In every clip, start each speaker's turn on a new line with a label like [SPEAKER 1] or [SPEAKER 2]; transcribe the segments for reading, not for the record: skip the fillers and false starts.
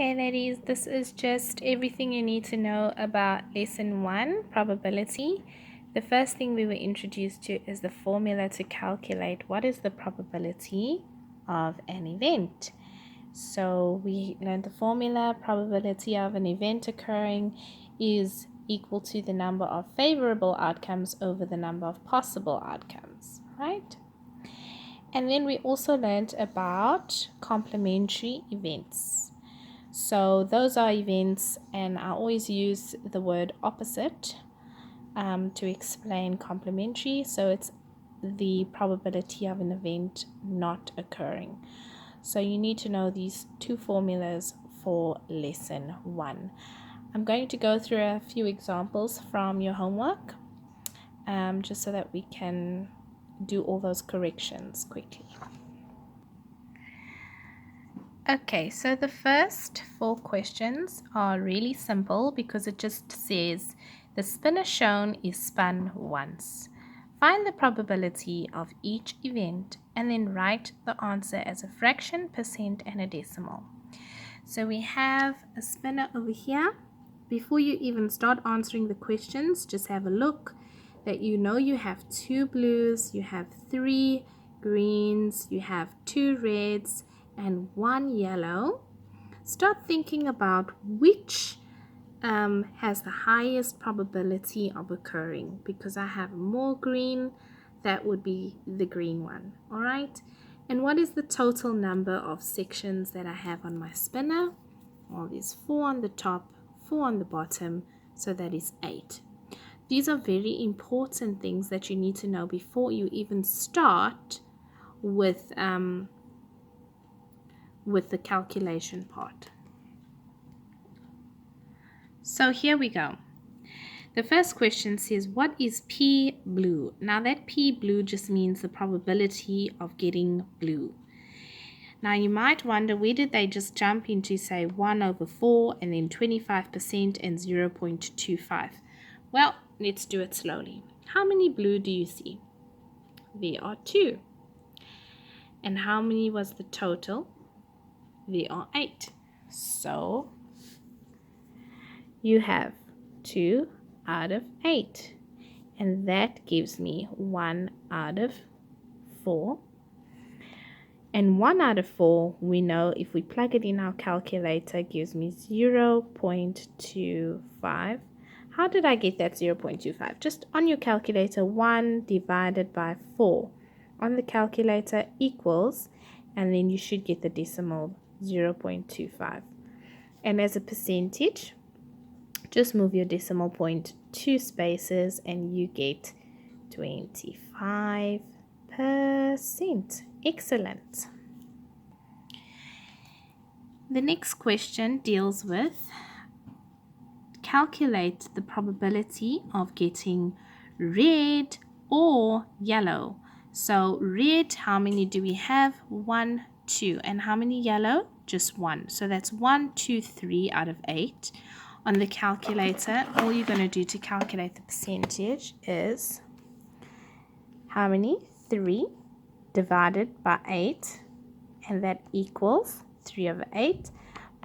[SPEAKER 1] Okay, ladies, this is just everything you need to know about lesson 1, probability. The first thing we were introduced to is the formula to calculate what is the probability of an event. So we learned the formula. Probability of an event occurring is equal to the number of favorable outcomes over the number of possible outcomes, right? And then we also learned about complementary events. So those are events, and I always use the word opposite to explain complementary. So it's the probability of an event not occurring. So you need to know these two formulas for lesson 1. I'm going to go through a few examples from your homework just so that we can do all those corrections quickly. Okay, so the first 4 questions are really simple because it just says the spinner shown is spun once. Find the probability of each event and then write the answer as a fraction, percent, and a decimal. So we have a spinner over here. Before you even start answering the questions, just have a look that you know you have 2 blues, you have 3 greens, you have 2 reds, and 1 yellow. Start thinking about which has the highest probability of occurring. Because I have more green, that would be the green one. All right. And what is the total number of sections that I have on my spinner? Well, there's 4 on the top, 4 on the bottom, so that is 8. These are very important things that you need to know before you even start with the calculation part. So here we go. The first question says, what is P blue? Now that P blue just means the probability of getting blue. Now you might wonder, where did they just jump into, say, 1 over 4 and then 25% and 0.25? Well, let's do it slowly. How many blue do you see? There are 2. And how many was the total? There are 8. So you have 2 out of 8. And that gives me 1 out of 4. And 1 out of 4, we know if we plug it in our calculator, gives me 0.25. How did I get that 0.25? Just on your calculator, 1 divided by 4 on the calculator equals, and then you should get the decimal 0.25. And as a percentage, just move your decimal point 2 spaces and you get 25%. Excellent. The next question deals with calculate the probability of getting red or yellow. So red, how many do we have? 1, 2. And how many yellow? Just 1. So that's 1, 2, 3 out of 8. On the calculator, all you're going to do to calculate the percentage is how many? 3 divided by 8, and that equals 3 over 8.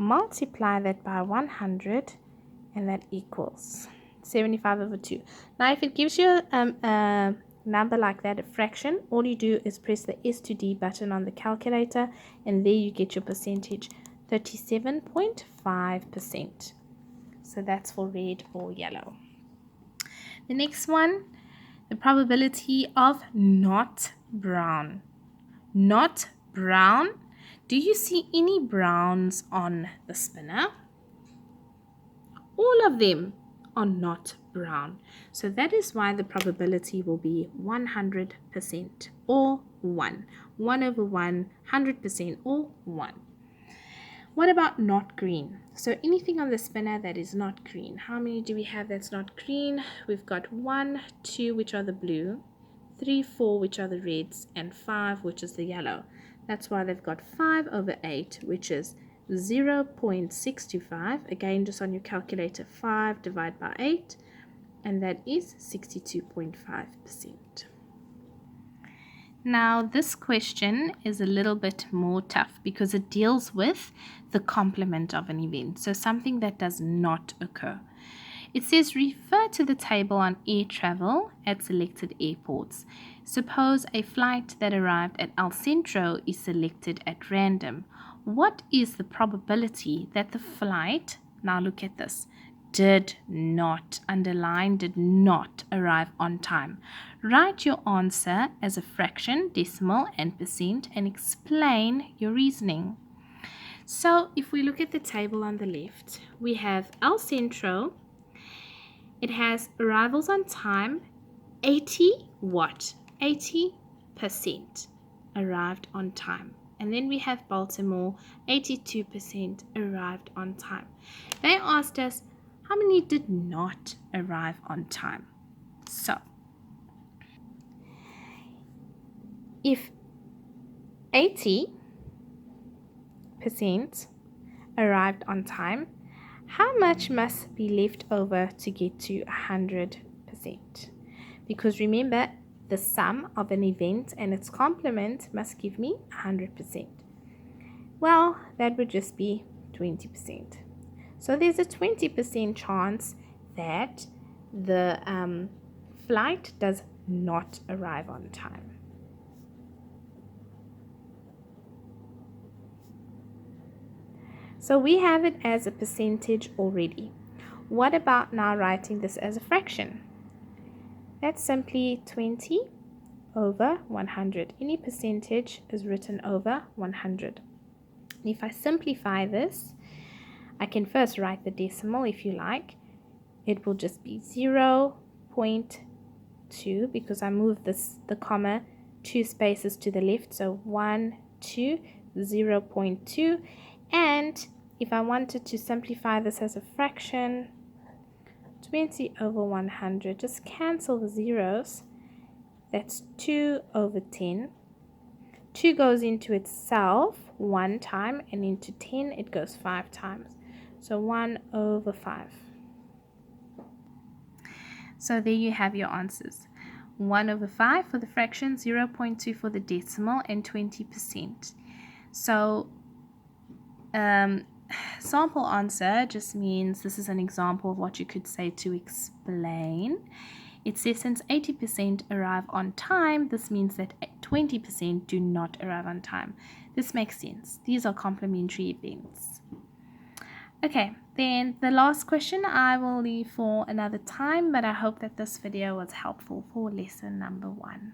[SPEAKER 1] Multiply that by 100, and that equals 75 over 2. Now, if it gives you a number like that, a fraction, all you do is press the S to D button on the calculator, and there you get your percentage, 37.5%. So that's for red or yellow. The next one, the probability of not brown. Not brown. Do you see any browns on the spinner? All of them are not brown. So that is why the probability will be 100% or 1. 1 over 1, 100% or 1. What about not green? So anything on the spinner that is not green. How many do we have that's not green? We've got 1, 2, which are the blue, 3, 4, which are the reds, and 5, which is the yellow. That's why they've got 5 over 8, which is 0.625. Again, just on your calculator, 5 divided by 8, and that is 62.5%. Now, this question is a little bit more tough because it deals with the complement of an event, so something that does not occur. It says refer to the table on air travel at selected airports. Suppose a flight that arrived at El Centro is selected at random. What is the probability that the flight, now look at this, did not, underline did not arrive on time? Write your answer as a fraction, decimal, and percent and explain your reasoning. So if we look at the table on the left, we have El Centro. It has arrivals on time, 80 what? 80% arrived on time. And then we have Baltimore, 82% arrived on time. They asked us, how many did not arrive on time? So, if 80% arrived on time, how much must be left over to get to 100%? Because remember, the sum of an event and its complement must give me 100%. Well, that would just be 20%. So there's a 20% chance that the flight does not arrive on time. So we have it as a percentage already. What about now writing this as a fraction? That's simply 20 over 100. Any percentage is written over 100. And if I simplify this, I can first write the decimal if you like. It will just be 0.2 because I moved the comma 2 spaces to the left. So 1, 2, 0.2. And if I wanted to simplify this as a fraction, 20 over 100, just cancel the zeros. That's 2 over 10. 2 goes into itself 1 time, and into 10 it goes 5 times. So 1 over 5. So there you have your answers. 1 over 5 for the fraction, 0.2 for the decimal, and 20%. So sample answer just means this is an example of what you could say to explain. It says since 80% arrive on time, this means that 20% do not arrive on time. This makes sense. These are complementary events. Okay, then the last question I will leave for another time, but I hope that this video was helpful for lesson number 1.